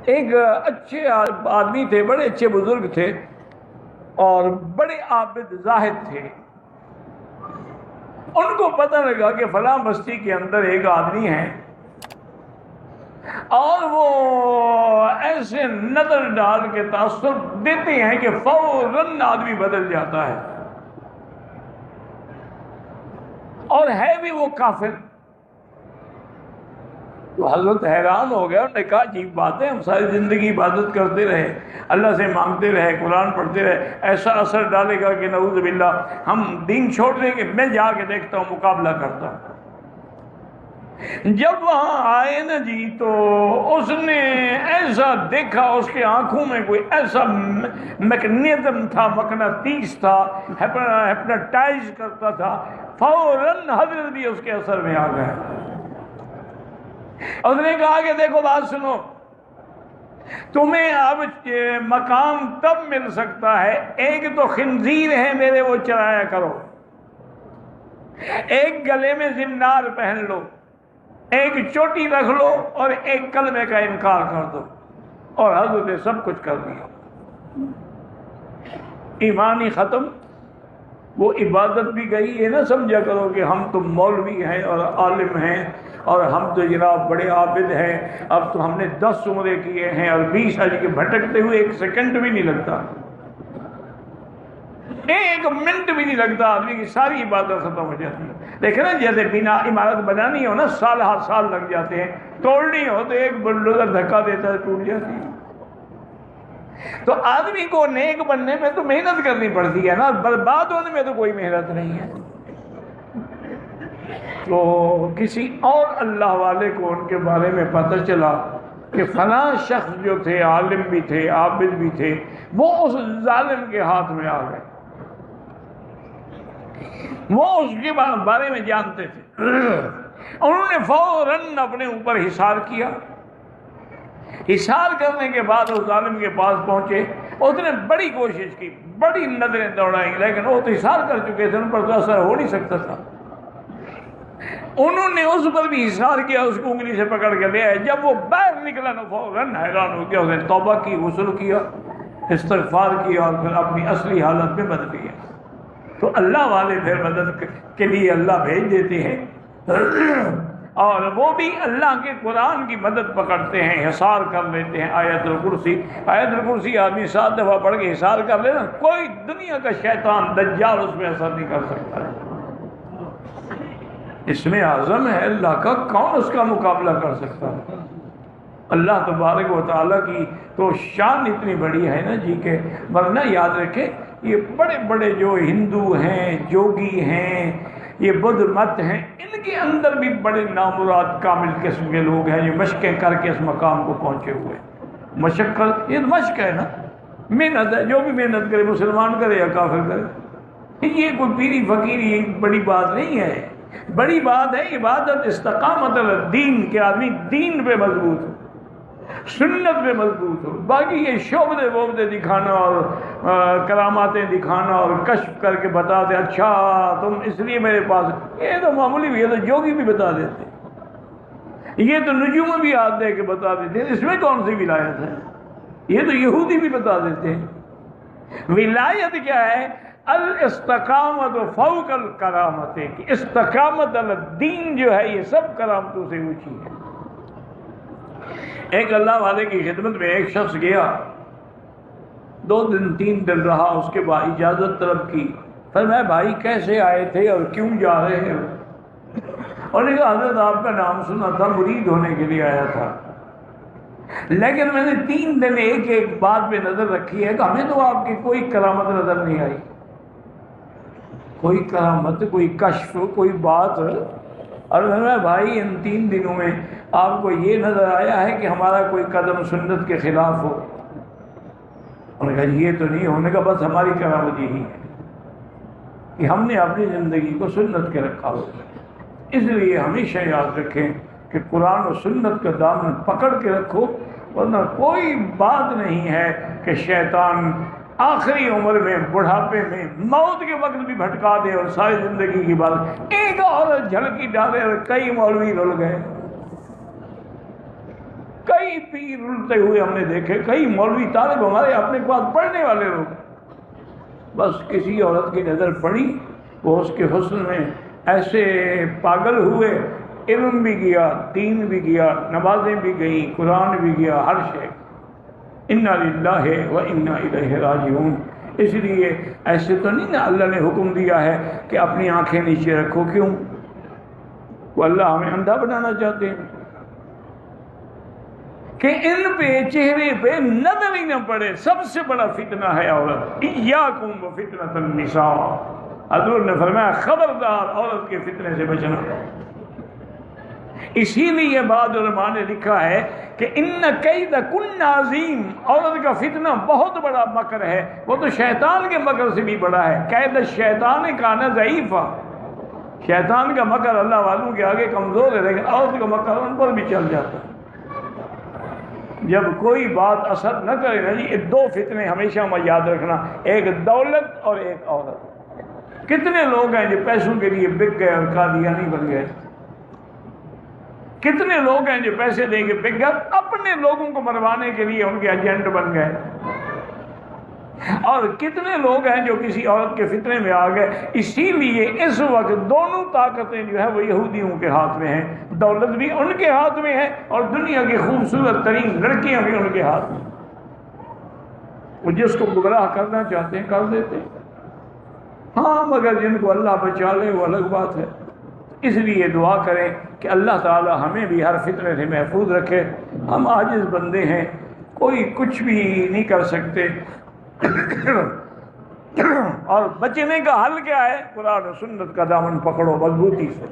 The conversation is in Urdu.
ایک اچھے آدمی تھے، بڑے اچھے بزرگ تھے اور بڑے عابد زاہد تھے۔ ان کو پتہ لگا کہ فلاں بستی کے اندر ایک آدمی ہے اور وہ ایسے نظر ڈال کے تاثر دیتے ہیں کہ فوراً آدمی بدل جاتا ہے، اور ہے بھی وہ کافر۔ تو حضرت حیران ہو گیا، انہوں نے کہا عجیب بات ہے، ہم ساری زندگی عبادت کرتے رہے، اللہ سے مانگتے رہے، قرآن پڑھتے رہے، ایسا اثر ڈالے گا کہ نعوذ باللہ ہم دین چھوڑ دیں گے؟ میں جا کے دیکھتا ہوں، مقابلہ کرتا ہوں۔ جب وہاں آئے نا جی، تو اس نے ایسا دیکھا، اس کے آنکھوں میں کوئی ایسا میکنزم تھا، مقناطیس تھا، ہپناٹائز کرتا تھا، فوراً حضرت بھی اس کے اثر میں آ گئے۔ اس نے کہا کہ دیکھو بات سنو، تمہیں اب مقام تب مل سکتا ہے، ایک تو خنزیر ہے میرے، وہ چرایا کرو، ایک گلے میں زنار پہن لو، ایک چوٹی رکھ لو، اور ایک کلمے کا انکار کر دو۔ اور حضرت نے سب کچھ کر دیا، ایمان ہی ختم۔ وہ عبادت بھی گئی، یہ نہ سمجھا کرو کہ ہم تو مولوی ہیں اور عالم ہیں اور ہم تو جناب بڑے عابد ہیں، اب تو ہم نے 10 عمرے کیے ہیں اور 20 حج کے، بھٹکتے ہوئے 1 سیکنڈ بھی نہیں لگتا، 1 منٹ بھی نہیں لگتا، آدمی کی ساری عبادت ختم ہو جاتی ہے۔ دیکھیں نا، جیسے بنا عمارت بنانی ہو نا، سال ہر سال لگ جاتے ہیں، توڑنی ہو تو ایک بلڈوزر دھکا دیتا ہے، ٹوٹ جاتی ہے۔ تو آدمی کو نیک بننے میں تو محنت کرنی پڑتی ہے نا، برباد ہونے میں تو کوئی محنت نہیں ہے۔ تو کسی اور اللہ والے کو ان کے بارے میں پتہ چلا کہ فلاں شخص جو تھے، عالم بھی تھے، عابد بھی تھے، وہ اس ظالم کے ہاتھ میں آ گئے، وہ اس کے بارے میں جانتے تھے۔ انہوں نے فوراً اپنے اوپر حصار کیا۔ حصار کرنے کے بعد اس ظالم کے پاس پہنچے، اس نے بڑی کوشش کی، بڑی نظریں دوڑائیں، لیکن وہ تو حصار کر چکے تھے، ان پر تو اثر ہو نہیں سکتا تھا۔ انہوں نے اس پر بھی حصار کیا، اس کو انگلی سے پکڑ کے لے آئے۔ جب وہ باہر نکلا نا، فوراً حیران ہو گیا، اس نے توبہ کی، غسل کیا، استغفار کیا، اور پھر اپنی اصلی حالت میں بدل گیا۔ تو اللہ والے پھر مدد کے لیے اللہ بھیج دیتے ہیں، اور وہ بھی اللہ کے قرآن کی مدد پکڑتے ہیں، حصار کر لیتے ہیں۔ آیت الکرسی آدمی 7 دفعہ پڑھ کے حصار کر لے نا، کوئی دنیا کا شیطان دجال اس میں اثر نہیں کر سکتا ہے۔ اسم اعظم ہے اللہ کا، کون اس کا مقابلہ کر سکتا ہے؟ اللہ تبارک و تعالیٰ کی تو شان اتنی بڑی ہے نا جی، کہ ورنہ یاد رکھے، یہ بڑے بڑے جو ہندو ہیں، جوگی ہیں، یہ بدھ مت ہیں، ان کے اندر بھی بڑے نامراد کامل قسم کے لوگ ہیں جو مشقیں کر کے اس مقام کو پہنچے ہوئے۔ مشقت، یہ مشق ہے نا، محنت ہے، جو بھی محنت کرے، مسلمان کرے یا کافر کرے، یہ کوئی پیری فقیری یہ بڑی بات نہیں ہے۔ بڑی بات ہے عبادت، استقامت الدین، کہ آدمی دین پہ مضبوط ہو، سنت پہ مضبوط ہو۔ باقی یہ شعبے وعبے دکھانا اور کراماتیں دکھانا اور کشف کر کے بتا دے، اچھا تم اس لیے میرے پاس، یہ تو معمولی بھی ہے، تو جوگی بھی بتا دیتے، یہ تو نجوم بھی ہاتھ دے کے بتا دیتے، اس میں کون سی ولایت ہے؟ یہ تو یہودی بھی بتا دیتے ہیں۔ ولایت کیا ہے؟ الاستقامت فوق الکرامت، کہ استقامت الدین جو ہے یہ سب کرامتوں سے اونچی ہے۔ ایک اللہ والے کی خدمت میں ایک شخص گیا، 2 دن 3 دن رہا، اس کے بعد اجازت طلب کی، فرمایا بھائی کیسے آئے تھے اور کیوں جا رہے ہو؟ اور نے کہا حضرت آپ کا نام سنا تھا، مرید ہونے کے لیے آیا تھا، لیکن میں نے 3 دن ایک ایک بات پہ نظر رکھی ہے کہ ہمیں تو آپ کی کوئی کرامت نظر نہیں آئی، کوئی کرامت، کوئی کشف، کوئی بات۔ اور میں بھائی ان 3 دنوں میں آپ کو یہ نظر آیا ہے کہ ہمارا کوئی قدم سنت کے خلاف ہو؟ انہوں نے کہا یہ تو نہیں، ہونے کا بس ہماری کرامت یہی ہے کہ ہم نے اپنی زندگی کو سنت کے رکھا ہو۔ اس لیے ہمیشہ یاد رکھیں کہ قرآن و سنت کا دامن پکڑ کے رکھو، ورنہ کوئی بات نہیں ہے کہ شیطان آخری عمر میں، بڑھاپے میں، موت کے وقت بھی بھٹکا دے اور ساری زندگی کی بات ایک اور جھلکی ڈالے اور کئی مولوی رل گئے۔ کئی پیر رلتے ہوئے ہم نے دیکھے، کئی مولوی طالب ہمارے اپنے پاس پڑھنے والے لوگ، بس کسی عورت کی نظر پڑی، وہ اس کے حسن میں ایسے پاگل ہوئے، علم بھی گیا، دین بھی گیا، نمازیں بھی گئیں، قرآن بھی گیا، ہر شے۔ انا للہ و انا الیہ راجعون۔ اس لیے ایسے تو نہیں نا اللہ نے حکم دیا ہے کہ اپنی آنکھیں نیچے رکھو، کیوں؟ وہ اللہ ہمیں اندھا بنانا چاہتے ہیں کہ ان پہ چہرے پہ نظر ہی نہ پڑے۔ سب سے بڑا فتنہ ہے عورت، ایاکم وفتنۃ النساء۔ حضور نے فرمایا خبردار عورت کے فتنے سے بچنا۔ اسی لیے بعض علماء نے لکھا ہے کہ ان کید کن عظیم، عورت کا فتنہ بہت بڑا مکر ہے، وہ تو شیطان کے مکر سے بھی بڑا ہے۔ قید الشیطان کان ضعیفا، شیطان کا مکر اللہ والوں کے آگے کمزور ہے، لیکن عورت کا مکر ان پر بھی چل جاتا ہے۔ جب کوئی بات اثر نہ کرے نا جی، یہ دو فتنے ہمیشہ میں یاد رکھنا، ایک دولت اور ایک عورت۔ کتنے لوگ ہیں جو پیسوں کے لیے بک گئے اور قادیانی بن گئے؟ کتنے لوگ ہیں جو پیسے دے کے بک گئے، اپنے لوگوں کو مروانے کے لیے ان کے ایجنٹ بن گئے؟ اور کتنے لوگ ہیں جو کسی عورت کے فتنے میں آ گئے؟ اسی لیے اس وقت دونوں طاقتیں جو ہے وہ یہودیوں کے ہاتھ میں ہیں، دولت بھی ان کے ہاتھ میں ہے اور دنیا کی خوبصورت ترین لڑکیاں بھی ان کے ہاتھ میں۔ وہ جس کو گمراہ کرنا چاہتے ہیں کر دیتے ہیں، ہاں مگر جن کو اللہ بچا لے وہ الگ بات ہے۔ اس لیے دعا کریں کہ اللہ تعالی ہمیں بھی ہر فتنے سے محفوظ رکھے۔ ہم عاجز بندے ہیں، کوئی کچھ بھی نہیں کر سکتے، اور بچنے کا حل کیا ہے؟ قرآن و سنت کا دامن پکڑو مضبوطی سے۔